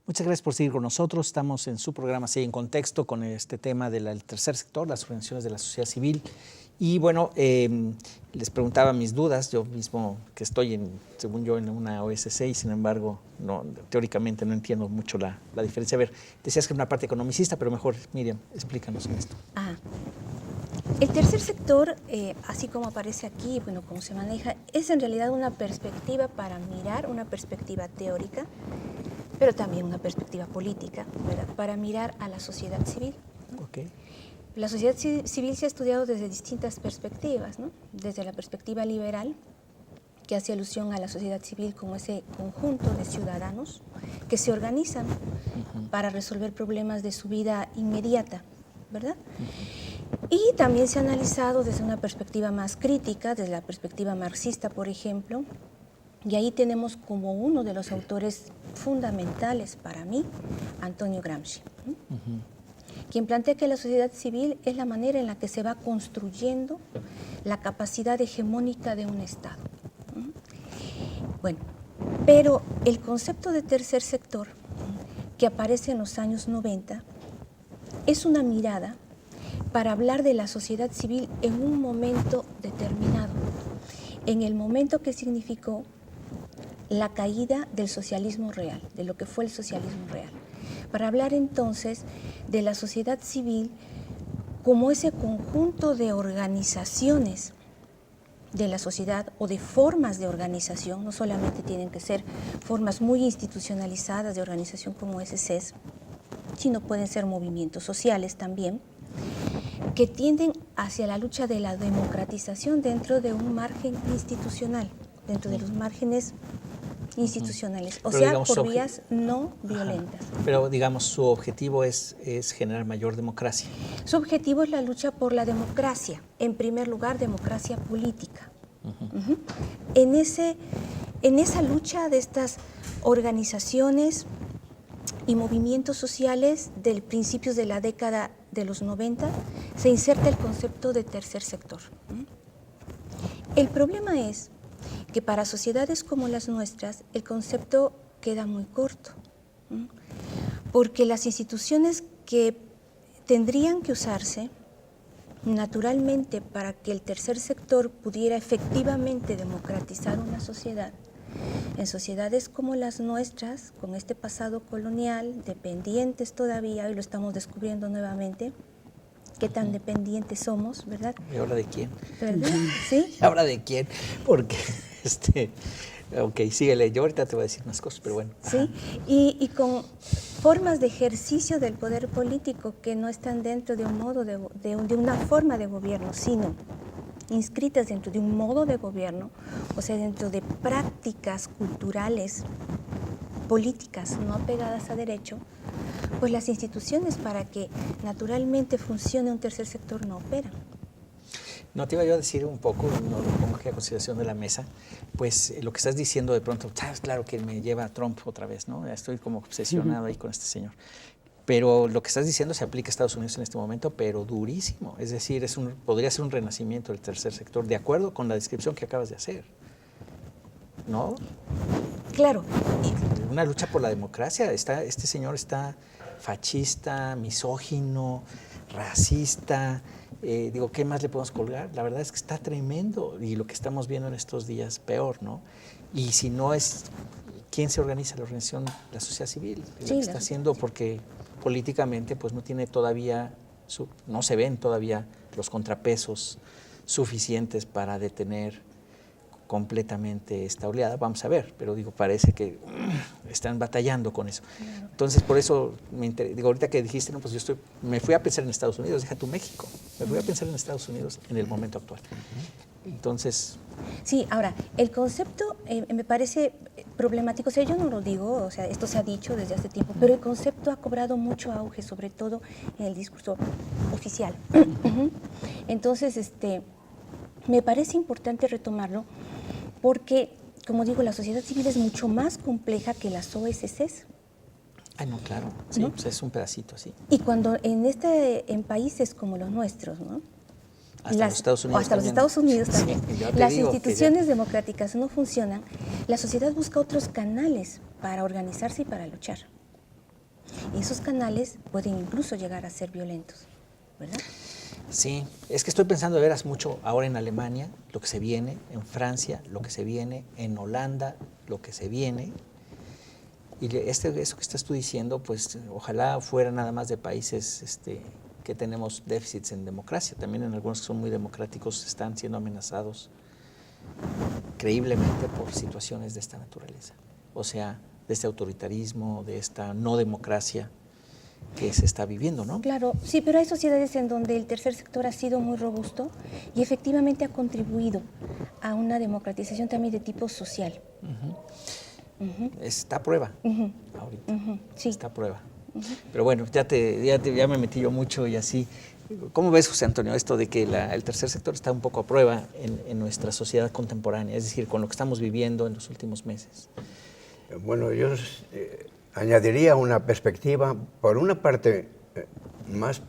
Muchas gracias por seguir con nosotros. Estamos en su programa Sigue en Contexto con este tema del tercer sector, las organizaciones de la sociedad civil. Y bueno, les preguntaba mis dudas, yo mismo que estoy, según yo, en una OSC y sin embargo, teóricamente no entiendo mucho la diferencia. A ver, decías que era una parte economicista, pero mejor, Miriam, explícanos en esto. El tercer sector, así como aparece aquí, bueno, cómo se maneja, es en realidad una perspectiva para mirar, una perspectiva teórica, pero también una perspectiva política, ¿verdad? Para mirar a la sociedad civil. Okay. La sociedad civil se ha estudiado desde distintas perspectivas, ¿no? Desde la perspectiva liberal, que hace alusión a la sociedad civil como ese conjunto de ciudadanos que se organizan para resolver problemas de su vida inmediata, ¿verdad? Y también se ha analizado desde una perspectiva más crítica, desde la perspectiva marxista, por ejemplo, y ahí tenemos como uno de los autores fundamentales para mí, Antonio Gramsci, quien plantea que la sociedad civil es la manera en la que se va construyendo la capacidad hegemónica de un Estado. Bueno, pero el concepto de tercer sector, que aparece en los años 90, es una mirada para hablar de la sociedad civil en un momento determinado, en el momento que significó la caída del socialismo real, de lo que fue el socialismo real. Para hablar entonces de la sociedad civil como ese conjunto de organizaciones de la sociedad o de formas de organización, no solamente tienen que ser formas muy institucionalizadas de organización como SCs, sino pueden ser movimientos sociales también, que tienden hacia la lucha de la democratización dentro de un margen institucional, dentro de los márgenes institucionales, o sea, digamos, por vías no violentas. Pero digamos, su objetivo es generar mayor democracia. Su objetivo es la lucha por la democracia, en primer lugar, democracia política. En esa lucha de estas organizaciones y movimientos sociales del principios de la década de los 90, se inserta el concepto de tercer sector. El problema es que para sociedades como las nuestras el concepto queda muy corto, porque las instituciones que tendrían que usarse naturalmente para que el tercer sector pudiera efectivamente democratizar una sociedad, en sociedades como las nuestras, con este pasado colonial, dependientes todavía, y lo estamos descubriendo nuevamente, qué tan dependientes somos, ¿verdad? ¿Y ahora de quién? ¿Verdad? ¿Sí? ¿Y ahora de quién? Porque, ok, síguele, yo ahorita te voy a decir unas cosas, pero bueno. Sí, y con formas de ejercicio del poder político que no están dentro de un modo de una forma de gobierno, sino inscritas dentro de un modo de gobierno, o sea, dentro de prácticas culturales, políticas no apegadas a derecho, pues las instituciones para que naturalmente funcione un tercer sector no operan. No, te iba yo a decir un poco, no lo pongo aquí a consideración de la mesa, pues lo que estás diciendo de pronto, claro que me lleva a Trump otra vez, ¿no? Estoy como obsesionado ahí con este señor. Pero lo que estás diciendo se aplica a Estados Unidos en este momento, pero durísimo. Es decir, podría ser un renacimiento del tercer sector, de acuerdo con la descripción que acabas de hacer, ¿no? Claro. Una lucha por la democracia. Este señor está fascista, misógino, racista. Digo, ¿qué más le podemos colgar? La verdad es que está tremendo y lo que estamos viendo en estos días, peor, ¿no? Y si no es, ¿quién se organiza? La organización, la sociedad civil. Sí, lo que está haciendo porque políticamente pues no tiene todavía, no se ven todavía los contrapesos suficientes para detener completamente esta oleada. Vamos a ver, pero digo, parece que están batallando con eso. Claro. Entonces, por eso, digo, ahorita que dijiste, no, pues me fui a pensar en Estados Unidos, deja tú México, me fui a pensar en Estados Unidos en el momento actual. Entonces... Sí, ahora, el concepto me parece problemático, o sea, yo no lo digo, o sea, esto se ha dicho desde hace tiempo, pero el concepto ha cobrado mucho auge, sobre todo en el discurso oficial. Entonces, me parece importante retomarlo porque, como digo, la sociedad civil es mucho más compleja que las OSCs. Ay, no, claro, sí, ¿no? Pues es un pedacito así. Y cuando en países como los nuestros, ¿no? Hasta los Estados Unidos hasta también. Los Estados Unidos también. Sí, las instituciones democráticas no funcionan, la sociedad busca otros canales para organizarse y para luchar. Y esos canales pueden incluso llegar a ser violentos, ¿verdad? Sí, es que estoy pensando de veras mucho ahora en Alemania, lo que se viene, en Francia, lo que se viene, en Holanda, lo que se viene. Y eso que estás tú diciendo, pues ojalá fuera nada más de países que tenemos déficits en democracia. También en algunos que son muy democráticos están siendo amenazados creíblemente por situaciones de esta naturaleza. O sea, de este autoritarismo, de esta no democracia que se está viviendo, ¿no? Claro, sí, pero hay sociedades en donde el tercer sector ha sido muy robusto y efectivamente ha contribuido a una democratización también de tipo social. Está a prueba ahorita. Sí. Está a prueba. Pero bueno, ya me metí yo mucho y así. ¿Cómo ves, José Antonio, esto de que el tercer sector está un poco a prueba en nuestra sociedad contemporánea? Es decir, con lo que estamos viviendo en los últimos meses. Bueno, yo añadiría una perspectiva, por una parte, más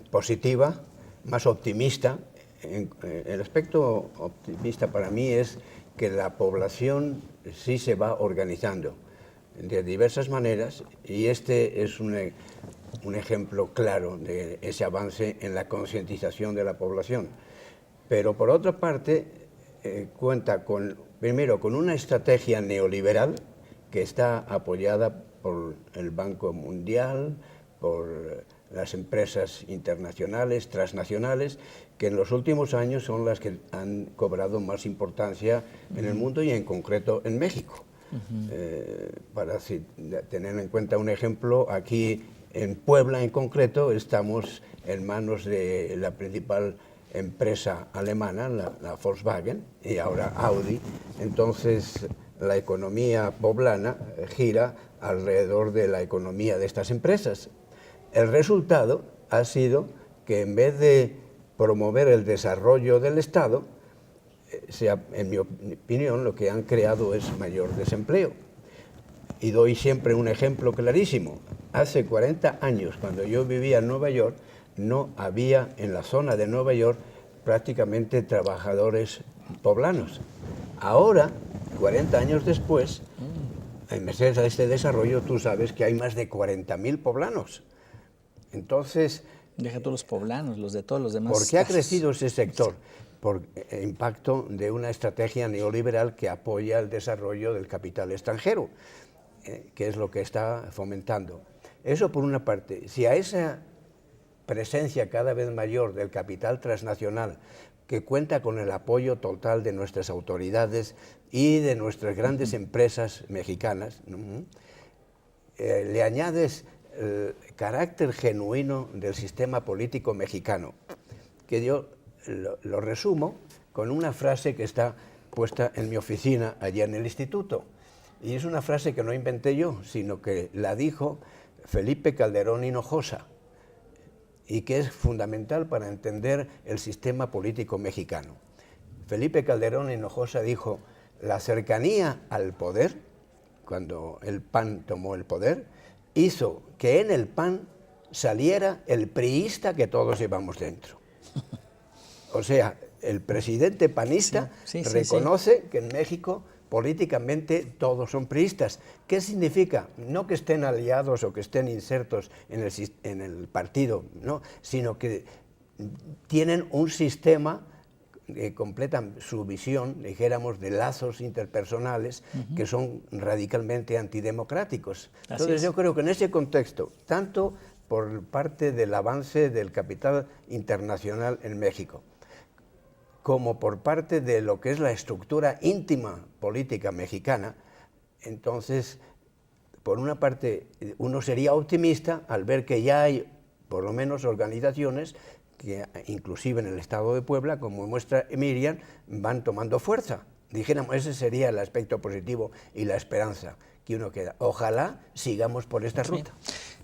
positiva, más optimista. El aspecto optimista para mí es que la población sí se va organizando de diversas maneras y este es un ejemplo claro de ese avance en la concientización de la población. Pero por otra parte, cuenta primero con una estrategia neoliberal que está apoyada por el Banco Mundial, por las empresas internacionales, transnacionales, que en los últimos años son las que han cobrado más importancia en el mundo y en concreto en México. Para tener en cuenta un ejemplo, aquí en Puebla en concreto estamos en manos de la principal empresa alemana, la Volkswagen, y ahora Audi. Entonces la economía poblana gira alrededor de la economía de estas empresas. El resultado ha sido que en vez de promover el desarrollo del Estado, en mi opinión, lo que han creado es mayor desempleo. Y doy siempre un ejemplo clarísimo. Hace 40 años, cuando yo vivía en Nueva York, no había en la zona de Nueva York prácticamente trabajadores poblanos. Ahora, 40 años después, en merced a este desarrollo, tú sabes que hay más de 40.000 poblanos. Entonces... Deja todos los poblanos, los de todos los demás. ¿Por qué ha crecido ese sector? Por impacto de una estrategia neoliberal que apoya el desarrollo del capital extranjero, que es lo que está fomentando. Eso por una parte. Si a esa presencia cada vez mayor del capital transnacional, que cuenta con el apoyo total de nuestras autoridades y de nuestras grandes empresas mexicanas, le añades el carácter genuino del sistema político mexicano, que yo lo resumo con una frase que está puesta en mi oficina allá en el instituto. Y es una frase que no inventé yo, sino que la dijo Felipe Calderón Hinojosa, y que es fundamental para entender el sistema político mexicano. Felipe Calderón Hinojosa dijo: la cercanía al poder, cuando el PAN tomó el poder, hizo que en el PAN saliera el priista que todos llevamos dentro. O sea, el presidente panista reconoce que en México políticamente todos son priistas. ¿Qué significa? No que estén aliados o que estén insertos en el partido, ¿no? Sino que tienen un sistema que completan su visión, dijéramos, de lazos interpersonales que son radicalmente antidemocráticos. Entonces yo creo que en ese contexto, tanto por parte del avance del capital internacional en México, como por parte de lo que es la estructura íntima política mexicana, entonces, por una parte, uno sería optimista al ver que ya hay, por lo menos, organizaciones que, inclusive en el estado de Puebla, como muestra Miriam, van tomando fuerza. Dijéramos, ese sería el aspecto positivo y la esperanza que uno queda. Ojalá sigamos por esta ruta.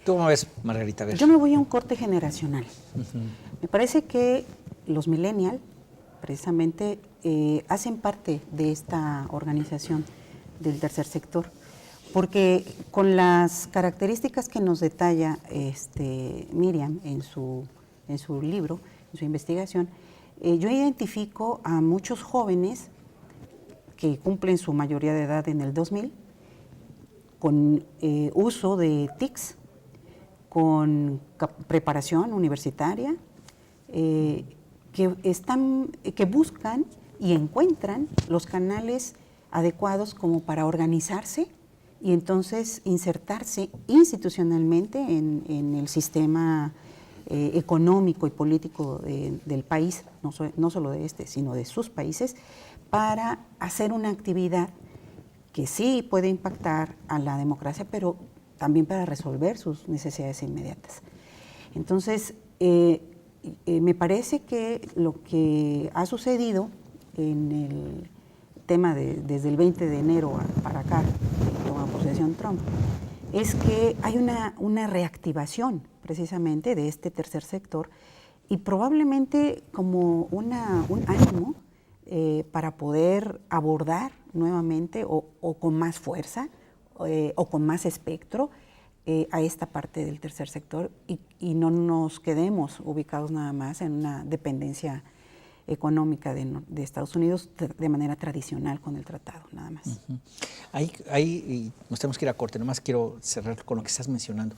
¿Tú cómo ves, Margarita? Yo me voy a un corte generacional. Me parece que los millennials, precisamente, hacen parte de esta organización del tercer sector, porque con las características que nos detalla Miriam en su libro, en su investigación, yo identifico a muchos jóvenes que cumplen su mayoría de edad en el 2000, con uso de TICs, con preparación universitaria, que buscan y encuentran los canales adecuados como para organizarse y entonces insertarse institucionalmente en el sistema económico y político del país, no solo de este, sino de sus países, para hacer una actividad que sí puede impactar a la democracia, pero también para resolver sus necesidades inmediatas. Entonces, me parece que lo que ha sucedido en el tema desde el 20 de enero para acá, que toma posesión Trump, es que hay una reactivación precisamente de este tercer sector y probablemente como un ánimo para poder abordar nuevamente o con más fuerza o con más espectro a esta parte del tercer sector y no nos quedemos ubicados nada más en una dependencia económica de Estados Unidos de manera tradicional con el tratado, nada más. Ahí nos tenemos que ir a corte, nomás quiero cerrar con lo que estás mencionando.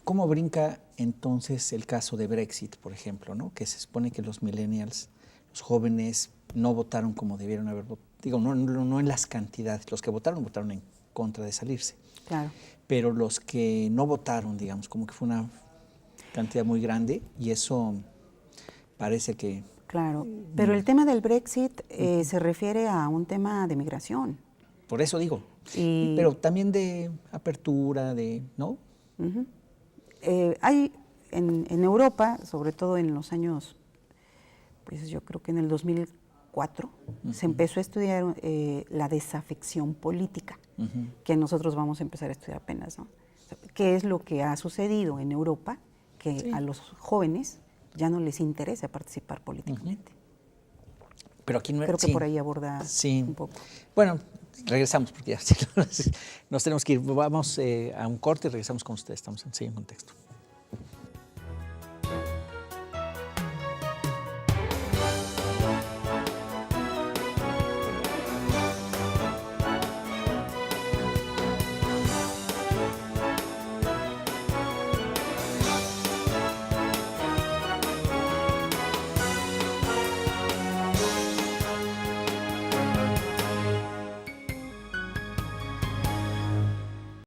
¿Cómo brinca entonces el caso de Brexit, por ejemplo, ¿no? Que se supone que los millennials, los jóvenes, no votaron como debieron haber votado? Digo, no en las cantidades. Los que votaron en contra de salirse. Claro. Pero los que no votaron, digamos, como que fue una cantidad muy grande y eso parece que... Claro, pero el tema del Brexit se refiere a un tema de migración. Por eso digo, pero también de apertura, ¿no? Hay en Europa, sobre todo en los años, pues yo creo que en el 2004, se empezó a estudiar la desafección política, que nosotros vamos a empezar a estudiar apenas, ¿no? ¿Qué es lo que ha sucedido en Europa? Que a los jóvenes ya no les interesa participar políticamente. Pero aquí no, creo que por ahí aborda un poco. Bueno, regresamos porque ya nos tenemos que ir. Vamos a un corte y regresamos con ustedes. Estamos en Contexto.